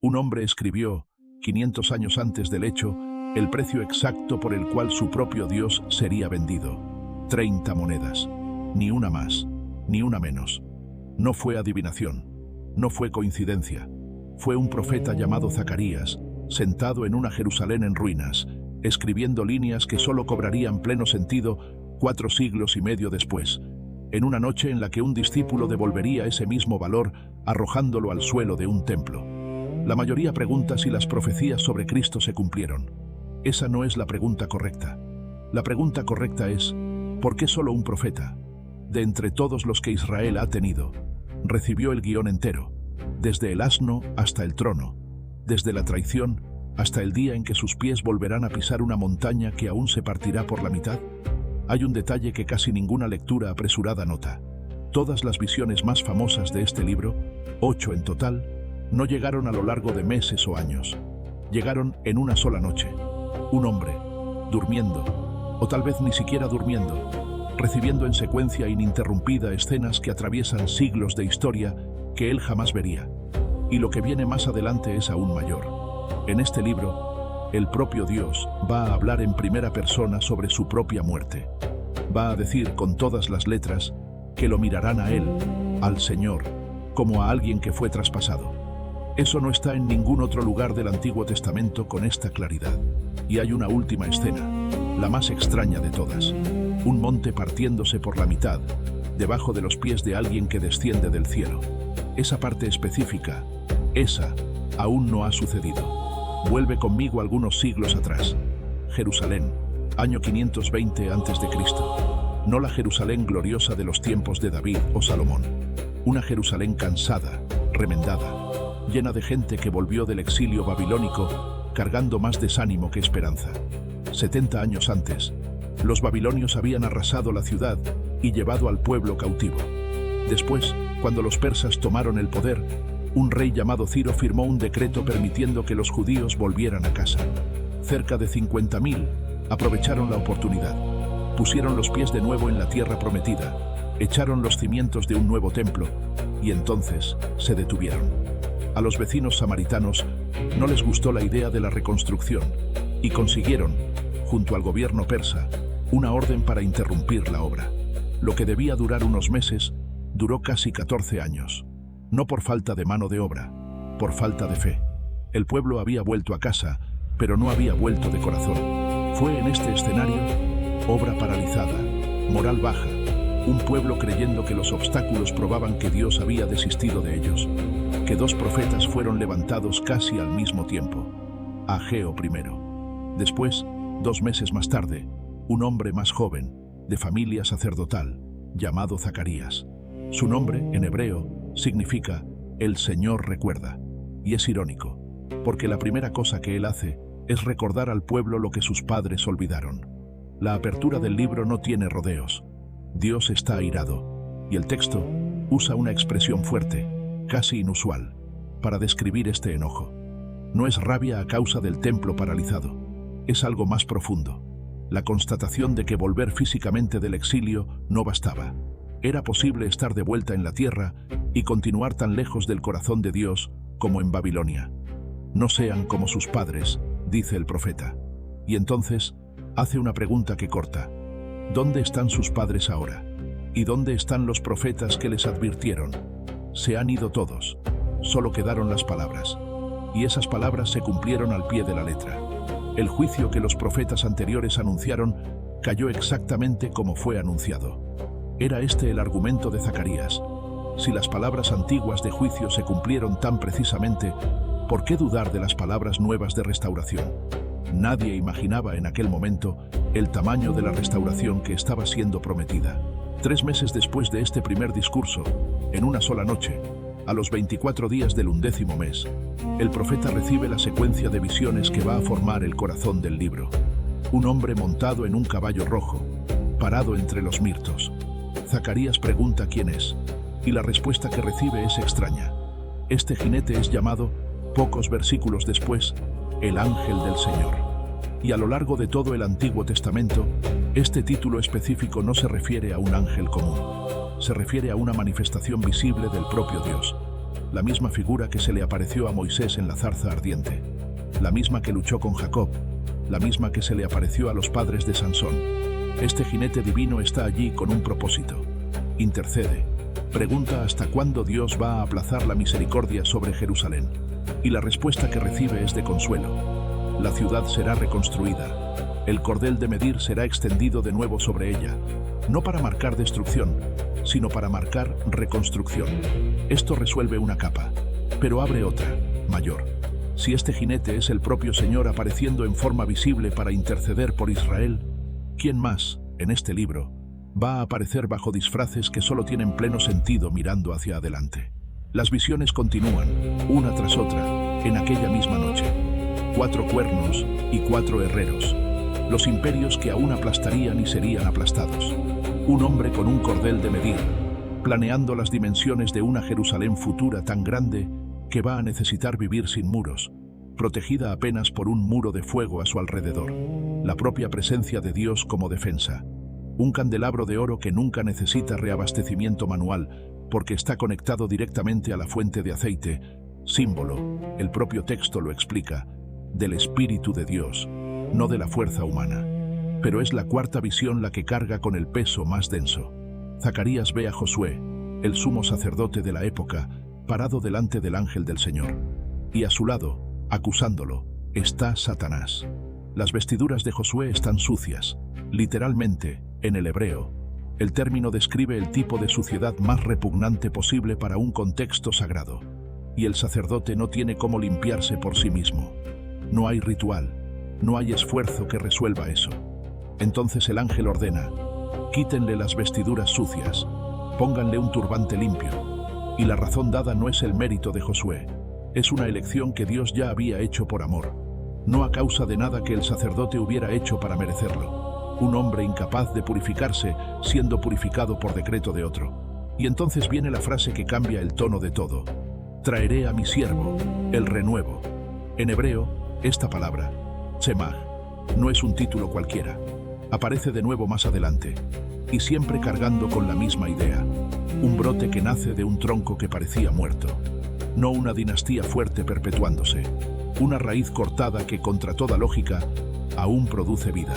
Un hombre escribió, 500 años antes del hecho, el precio exacto por el cual su propio Dios sería vendido. 30 monedas. Ni una más, ni una menos. No fue adivinación, no fue coincidencia. Fue un profeta llamado Zacarías, sentado en una Jerusalén en ruinas, escribiendo líneas que solo cobrarían pleno sentido 4 siglos y medio después, en una noche en la que un discípulo devolvería ese mismo valor arrojándolo al suelo de un templo. La mayoría pregunta si las profecías sobre Cristo se cumplieron. Esa no es la pregunta correcta. La pregunta correcta es, ¿por qué solo un profeta, de entre todos los que Israel ha tenido, recibió el guión entero, desde el asno hasta el trono, desde la traición hasta el día en que sus pies volverán a pisar una montaña que aún se partirá por la mitad? Hay un detalle que casi ninguna lectura apresurada nota. Todas las visiones más famosas de este libro, 8 en total, no llegaron a lo largo de meses o años. Llegaron en una sola noche. Un hombre, durmiendo, o tal vez ni siquiera durmiendo, recibiendo en secuencia ininterrumpida escenas que atraviesan siglos de historia que él jamás vería. Y lo que viene más adelante es aún mayor. En este libro, el propio Dios va a hablar en primera persona sobre su propia muerte. Va a decir con todas las letras que lo mirarán a él, al Señor, como a alguien que fue traspasado. Eso no está en ningún otro lugar del Antiguo Testamento con esta claridad. Y hay una última escena, la más extraña de todas. Un monte partiéndose por la mitad, debajo de los pies de alguien que desciende del cielo. Esa parte específica, esa, aún no ha sucedido. Vuelve conmigo algunos siglos atrás. Jerusalén, año 520 a.C. No la Jerusalén gloriosa de los tiempos de David o Salomón. Una Jerusalén cansada, remendada, llena de gente que volvió del exilio babilónico cargando más desánimo que esperanza. 70 años antes, los babilonios habían arrasado la ciudad y llevado al pueblo cautivo. Después, cuando los persas tomaron el poder, un rey llamado Ciro firmó un decreto permitiendo que los judíos volvieran a casa. Cerca de 50.000 aprovecharon la oportunidad, pusieron los pies de nuevo en la tierra prometida, echaron los cimientos de un nuevo templo y entonces se detuvieron. A los vecinos samaritanos no les gustó la idea de la reconstrucción y consiguieron, junto al gobierno persa, una orden para interrumpir la obra. Lo que debía durar unos meses, duró casi 14 años. No por falta de mano de obra, por falta de fe. El pueblo había vuelto a casa, pero no había vuelto de corazón. Fue en este escenario, obra paralizada, moral baja, un pueblo creyendo que los obstáculos probaban que Dios había desistido de ellos, que 2 profetas fueron levantados casi al mismo tiempo. Ageo primero. Después, 2 meses más tarde, un hombre más joven, de familia sacerdotal, llamado Zacarías. Su nombre, en hebreo, significa «El Señor recuerda». Y es irónico, porque la primera cosa que él hace es recordar al pueblo lo que sus padres olvidaron. La apertura del libro no tiene rodeos. Dios está airado, y el texto usa una expresión fuerte, casi inusual, para describir este enojo. No es rabia a causa del templo paralizado, es algo más profundo. La constatación de que volver físicamente del exilio no bastaba. Era posible estar de vuelta en la tierra y continuar tan lejos del corazón de Dios como en Babilonia. No sean como sus padres, dice el profeta. Y entonces hace una pregunta que corta. ¿Dónde están sus padres ahora? ¿Y dónde están los profetas que les advirtieron? Se han ido todos, solo quedaron las palabras. Y esas palabras se cumplieron al pie de la letra. El juicio que los profetas anteriores anunciaron cayó exactamente como fue anunciado. Era este el argumento de Zacarías. Si las palabras antiguas de juicio se cumplieron tan precisamente, ¿por qué dudar de las palabras nuevas de restauración? Nadie imaginaba en aquel momento el tamaño de la restauración que estaba siendo prometida. 3 meses después de este primer discurso, en una sola noche, a los 24 días del 11º mes, el profeta recibe la secuencia de visiones que va a formar el corazón del libro. Un hombre montado en un caballo rojo, parado entre los mirtos. Zacarías pregunta quién es, y la respuesta que recibe es extraña. Este jinete es llamado, pocos versículos después, el ángel del Señor. Y a lo largo de todo el Antiguo Testamento, este título específico no se refiere a un ángel común. Se refiere a una manifestación visible del propio Dios. la misma figura que se le apareció a Moisés en la zarza ardiente, la misma que luchó con Jacob, la misma que se le apareció a los padres de Sansón. Este jinete divino está allí con un propósito. Intercede, pregunta hasta cuándo Dios va a aplazar la misericordia sobre Jerusalén. Y la respuesta que recibe es de consuelo. La ciudad será reconstruida. El cordel de medir será extendido de nuevo sobre ella, no para marcar destrucción, sino para marcar reconstrucción. Esto resuelve una capa, pero abre otra, mayor. Si este jinete es el propio Señor apareciendo en forma visible para interceder por Israel, ¿quién más, en este libro, va a aparecer bajo disfraces que solo tienen pleno sentido mirando hacia adelante? Las visiones continúan, una tras otra, en aquella misma noche. 4 cuernos y 4 herreros. Los imperios que aún aplastarían y serían aplastados. Un hombre con un cordel de medir, planeando las dimensiones de una Jerusalén futura tan grande que va a necesitar vivir sin muros, protegida apenas por un muro de fuego a su alrededor. La propia presencia de Dios como defensa. Un candelabro de oro que nunca necesita reabastecimiento manual porque está conectado directamente a la fuente de aceite, símbolo, el propio texto lo explica, del Espíritu de Dios, no de la fuerza humana. Pero es la cuarta visión la que carga con el peso más denso. Zacarías ve a Josué, el sumo sacerdote de la época, parado delante del ángel del Señor. Y a su lado, acusándolo, está Satanás. Las vestiduras de Josué están sucias. Literalmente, en el hebreo, el término describe el tipo de suciedad más repugnante posible para un contexto sagrado. Y el sacerdote no tiene cómo limpiarse por sí mismo. No hay ritual, no hay esfuerzo que resuelva eso. Entonces el ángel ordena, quítenle las vestiduras sucias, pónganle un turbante limpio. Y la razón dada no es el mérito de Josué, es una elección que Dios ya había hecho por amor, no a causa de nada que el sacerdote hubiera hecho para merecerlo. Un hombre incapaz de purificarse siendo purificado por decreto de otro. Y entonces viene la frase que cambia el tono de todo. Traeré a mi siervo, el renuevo. En hebreo, esta palabra, Tzemach, no es un título cualquiera. Aparece de nuevo más adelante, y siempre cargando con la misma idea. Un brote que nace de un tronco que parecía muerto. No una dinastía fuerte perpetuándose. Una raíz cortada que, contra toda lógica, aún produce vida.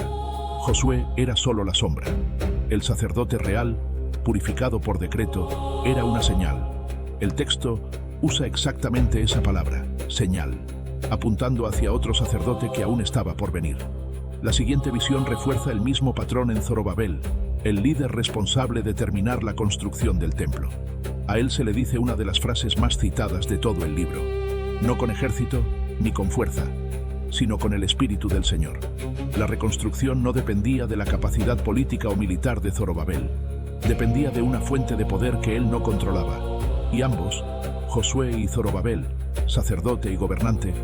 Josué era solo la sombra. El sacerdote real, purificado por decreto, era una señal. El texto usa exactamente esa palabra, señal, apuntando hacia otro sacerdote que aún estaba por venir. La siguiente visión refuerza el mismo patrón en Zorobabel, el líder responsable de terminar la construcción del templo. A él se le dice una de las frases más citadas de todo el libro: no con ejército ni con fuerza, sino con el Espíritu del Señor. La reconstrucción no dependía de la capacidad política o militar de Zorobabel, dependía de una fuente de poder que él no controlaba. Y ambos, Josué y Zorobabel, sacerdote y gobernante,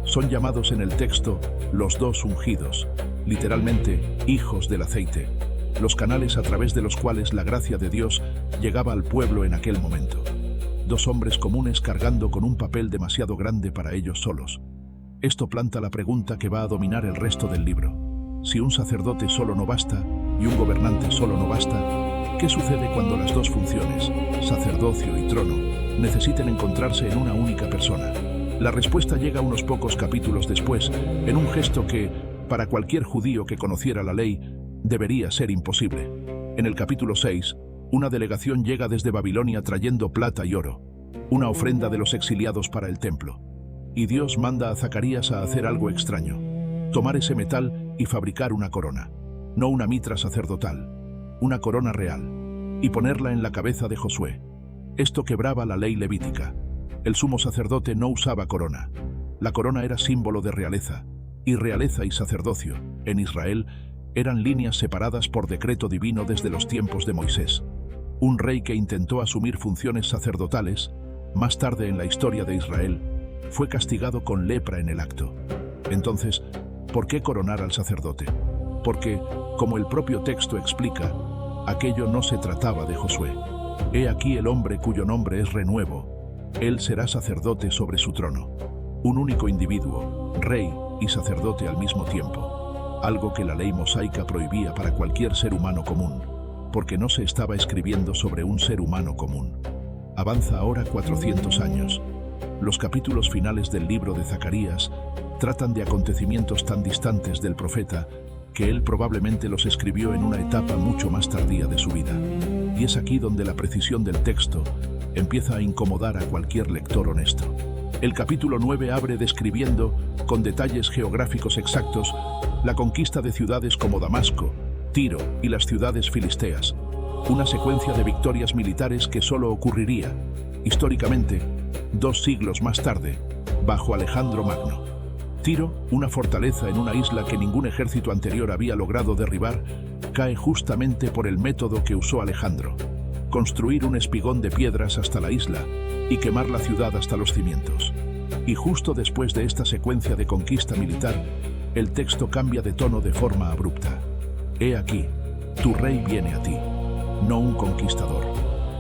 son llamados en el texto los dos ungidos, literalmente hijos del aceite, los canales a través de los cuales la gracia de Dios llegaba al pueblo en aquel momento. 2 hombres comunes cargando con un papel demasiado grande para ellos solos. Esto planta la pregunta que va a dominar el resto del libro. Si un sacerdote solo no basta y un gobernante solo no basta, ¿qué sucede cuando las dos funciones, sacerdocio y trono, necesiten encontrarse en una única persona? La respuesta llega unos pocos capítulos después, en un gesto que, para cualquier judío que conociera la ley, debería ser imposible. En el capítulo 6, una delegación llega desde Babilonia trayendo plata y oro, una ofrenda de los exiliados para el templo. Y Dios manda a Zacarías a hacer algo extraño, tomar ese metal y fabricar una corona, no una mitra sacerdotal, una corona real, y ponerla en la cabeza de Josué. Esto quebraba la ley levítica. El sumo sacerdote no usaba corona. La corona era símbolo de realeza, y realeza y sacerdocio, en Israel, eran líneas separadas por decreto divino desde los tiempos de Moisés. Un rey que intentó asumir funciones sacerdotales, más tarde en la historia de Israel, fue castigado con lepra en el acto. Entonces, ¿por qué coronar al sacerdote? Porque, como el propio texto explica, aquello no se trataba de Josué. He aquí el hombre cuyo nombre es Renuevo. Él será sacerdote sobre su trono. Un único individuo, rey y sacerdote al mismo tiempo. Algo que la ley mosaica prohibía para cualquier ser humano común, porque no se estaba escribiendo sobre un ser humano común. avanza ahora 400 años. Los capítulos finales del libro de Zacarías tratan de acontecimientos tan distantes del profeta que él probablemente los escribió en una etapa mucho más tardía de su vida. Y es aquí donde la precisión del texto empieza a incomodar a cualquier lector honesto. El capítulo 9 abre describiendo, con detalles geográficos exactos, la conquista de ciudades como Damasco, Tiro y las ciudades filisteas, una secuencia de victorias militares que solo ocurriría, históricamente, 2 siglos más tarde, bajo Alejandro Magno. Tiro, una fortaleza en una isla que ningún ejército anterior había logrado derribar, cae justamente por el método que usó Alejandro: construir un espigón de piedras hasta la isla y quemar la ciudad hasta los cimientos. Y justo después de esta secuencia de conquista militar, el texto cambia de tono de forma abrupta. He aquí, tu rey viene a ti, no un conquistador,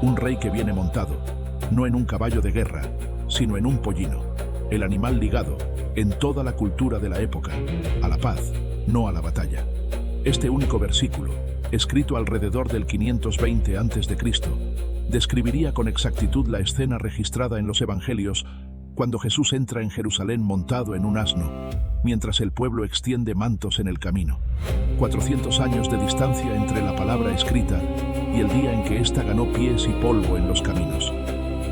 un rey que viene montado, no en un caballo de guerra, sino en un pollino, el animal ligado, en toda la cultura de la época, a la paz, no a la batalla. Este único versículo, escrito alrededor del 520 a.C., describiría con exactitud la escena registrada en los Evangelios cuando Jesús entra en Jerusalén montado en un asno, mientras el pueblo extiende mantos en el camino. 400 años de distancia entre la palabra escrita y el día en que ésta ganó pies y polvo en los caminos.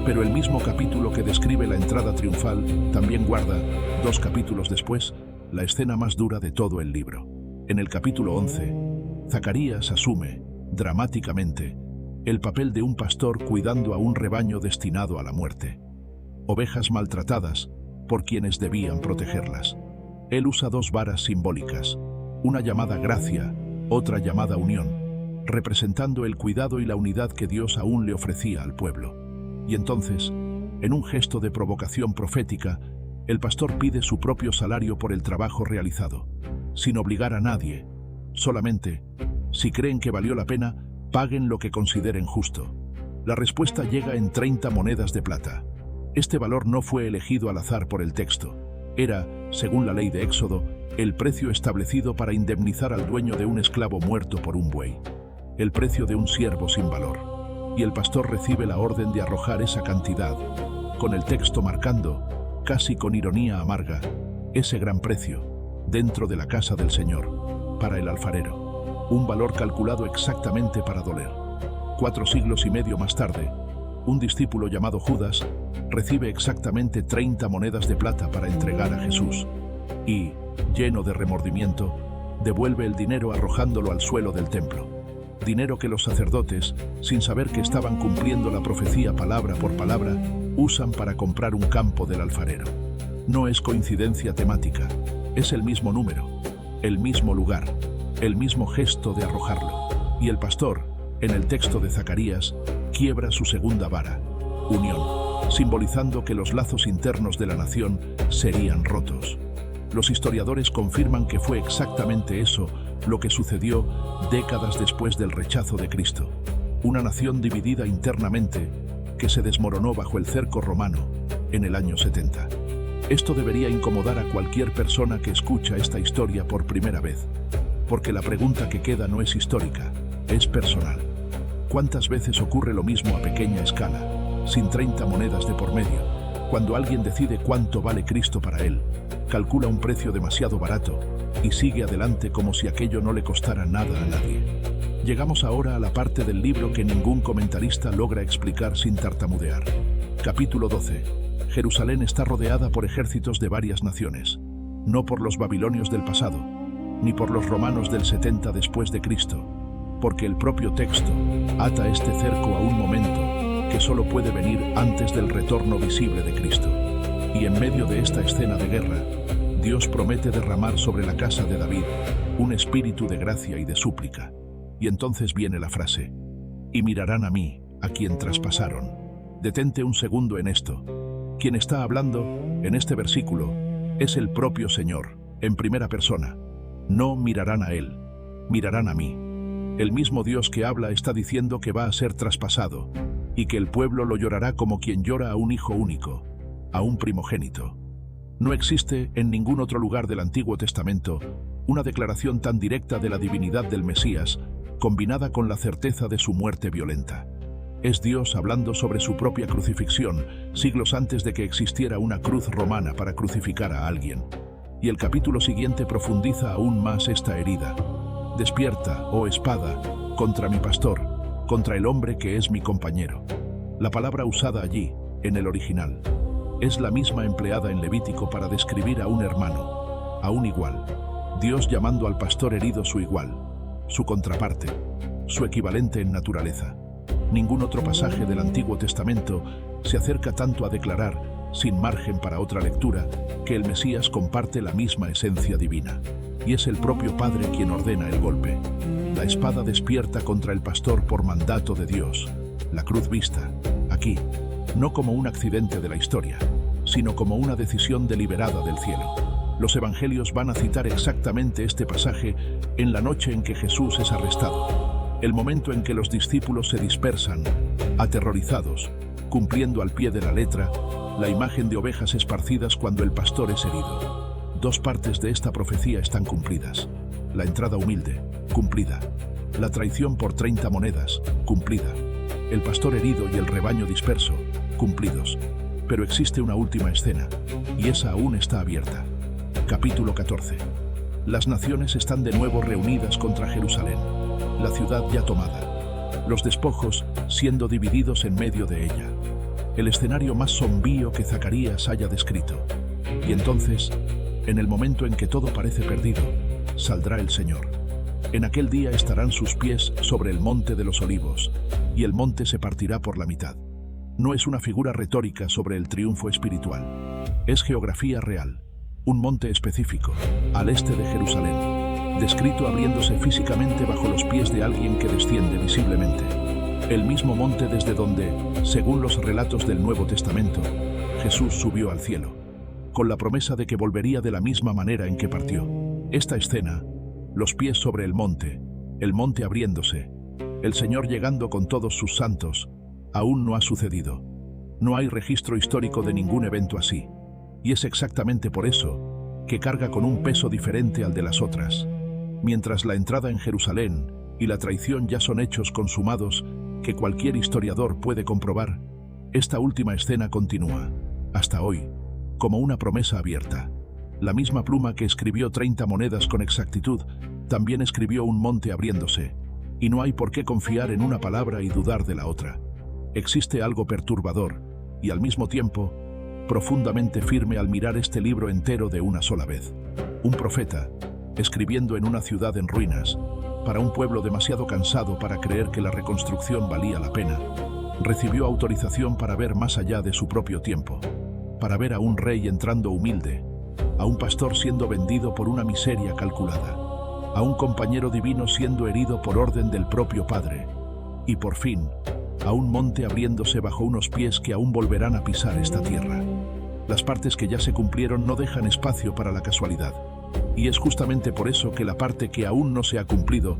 Pero el mismo capítulo que describe la entrada triunfal también guarda, 2 capítulos después, la escena más dura de todo el libro. En el capítulo 11, Zacarías asume, dramáticamente, el papel de un pastor cuidando a un rebaño destinado a la muerte. Ovejas maltratadas por quienes debían protegerlas. Él usa 2 varas simbólicas, una llamada gracia, otra llamada unión, representando el cuidado y la unidad que Dios aún le ofrecía al pueblo. Y entonces, en un gesto de provocación profética, el pastor pide su propio salario por el trabajo realizado, sin obligar a nadie. Solamente, si creen que valió la pena, paguen lo que consideren justo. La respuesta llega en 30 monedas de plata. Este valor no fue elegido al azar por el texto. Era, según la ley de Éxodo, el precio establecido para indemnizar al dueño de un esclavo muerto por un buey. El precio de un siervo sin valor. Y el pastor recibe la orden de arrojar esa cantidad, con el texto marcando, casi con ironía amarga, ese gran precio, dentro de la casa del Señor, para el alfarero. Un valor calculado exactamente para doler. 4 siglos y medio más tarde, un discípulo llamado Judas recibe exactamente 30 monedas de plata para entregar a Jesús y, lleno de remordimiento, devuelve el dinero arrojándolo al suelo del templo. Dinero que los sacerdotes, sin saber que estaban cumpliendo la profecía palabra por palabra, usan para comprar un campo del alfarero. No es coincidencia temática, es el mismo número, el mismo lugar, el mismo gesto de arrojarlo. Y el pastor, en el texto de Zacarías, quiebra su segunda vara, unión, simbolizando que los lazos internos de la nación serían rotos. Los historiadores confirman que fue exactamente eso lo que sucedió décadas después del rechazo de Cristo. Una nación dividida internamente que se desmoronó bajo el cerco romano en el año 70. Esto debería incomodar a cualquier persona que escucha esta historia por primera vez, porque la pregunta que queda no es histórica, es personal. ¿Cuántas veces ocurre lo mismo a pequeña escala, sin 30 monedas de por medio, cuando alguien decide cuánto vale Cristo para él, calcula un precio demasiado barato y sigue adelante como si aquello no le costara nada a nadie? Llegamos ahora a la parte del libro que ningún comentarista logra explicar sin tartamudear. Capítulo 12. Jerusalén está rodeada por ejércitos de varias naciones, no por los babilonios del pasado, ni por los romanos del 70 después de Cristo, porque el propio texto ata este cerco a un momento que solo puede venir antes del retorno visible de Cristo. Y en medio de esta escena de guerra, Dios promete derramar sobre la casa de David un espíritu de gracia y de súplica. Y entonces viene la frase: y mirarán a mí, a quien traspasaron. Detente un segundo en esto. Quien está hablando, en este versículo, es el propio Señor, en primera persona. No mirarán a Él, mirarán a mí. El mismo Dios que habla está diciendo que va a ser traspasado, y que el pueblo lo llorará como quien llora a un hijo único, a un primogénito. No existe en ningún otro lugar del Antiguo Testamento una declaración tan directa de la divinidad del Mesías, combinada con la certeza de su muerte violenta. Es Dios hablando sobre su propia crucifixión, siglos antes de que existiera una cruz romana para crucificar a alguien. Y el capítulo siguiente profundiza aún más esta herida. Despierta, oh espada, contra mi pastor, contra el hombre que es mi compañero. La palabra usada allí, en el original, es la misma empleada en Levítico para describir a un hermano, a un igual. Dios llamando al pastor herido su igual, su contraparte, su equivalente en naturaleza. Ningún otro pasaje del Antiguo Testamento se acerca tanto a declarar, sin margen para otra lectura, que el Mesías comparte la misma esencia divina. Y es el propio Padre quien ordena el golpe. La espada despierta contra el pastor por mandato de Dios. La cruz vista, aquí, no como un accidente de la historia, sino como una decisión deliberada del cielo. Los evangelios van a citar exactamente este pasaje en la noche en que Jesús es arrestado. El momento en que los discípulos se dispersan, aterrorizados, cumpliendo al pie de la letra la imagen de ovejas esparcidas cuando el pastor es herido. Dos partes de esta profecía están cumplidas. La entrada humilde, cumplida. La traición por 30 monedas, cumplida. El pastor herido y el rebaño disperso, cumplidos. Pero existe una última escena, y esa aún está abierta. Capítulo 14. Las naciones están de nuevo reunidas contra Jerusalén, la ciudad ya tomada, los despojos siendo divididos en medio de ella. El escenario más sombrío que Zacarías haya descrito. Y entonces, en el momento en que todo parece perdido, saldrá el Señor. En aquel día estarán sus pies sobre el monte de los olivos, y el monte se partirá por la mitad. No es una figura retórica sobre el triunfo espiritual. Es geografía real. Un monte específico, al este de Jerusalén, descrito abriéndose físicamente bajo los pies de alguien que desciende visiblemente. El mismo monte desde donde, según los relatos del Nuevo Testamento, Jesús subió al cielo, con la promesa de que volvería de la misma manera en que partió. Esta escena, los pies sobre el monte abriéndose, el Señor llegando con todos sus santos, aún no ha sucedido. No hay registro histórico de ningún evento así. Y es exactamente por eso que carga con un peso diferente al de las otras. Mientras la entrada en Jerusalén y la traición ya son hechos consumados que cualquier historiador puede comprobar, esta última escena continúa, hasta hoy, como una promesa abierta. La misma pluma que escribió 30 monedas con exactitud, también escribió un monte abriéndose, y no hay por qué confiar en una palabra y dudar de la otra. Existe algo perturbador, y al mismo tiempo, profundamente firme al mirar este libro entero de una sola vez. Un profeta, escribiendo en una ciudad en ruinas, para un pueblo demasiado cansado para creer que la reconstrucción valía la pena, recibió autorización para ver más allá de su propio tiempo, para ver a un rey entrando humilde, a un pastor siendo vendido por una miseria calculada, a un compañero divino siendo herido por orden del propio Padre, y por fin, a un monte abriéndose bajo unos pies que aún volverán a pisar esta tierra. Las partes que ya se cumplieron no dejan espacio para la casualidad, y es justamente por eso que la parte que aún no se ha cumplido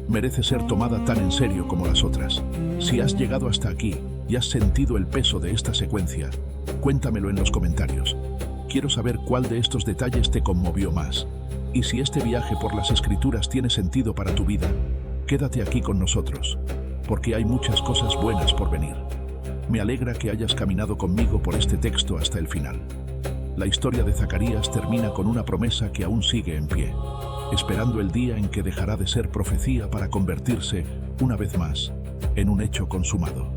merece ser tomada tan en serio como las otras. Si has llegado hasta aquí y has sentido el peso de esta secuencia, cuéntamelo en los comentarios. Quiero saber cuál de estos detalles te conmovió más. Y si este viaje por las Escrituras tiene sentido para tu vida, quédate aquí con nosotros, porque hay muchas cosas buenas por venir. Me alegra que hayas caminado conmigo por este texto hasta el final. La historia de Zacarías termina con una promesa que aún sigue en pie, esperando el día en que dejará de ser profecía para convertirse, una vez más, en un hecho consumado.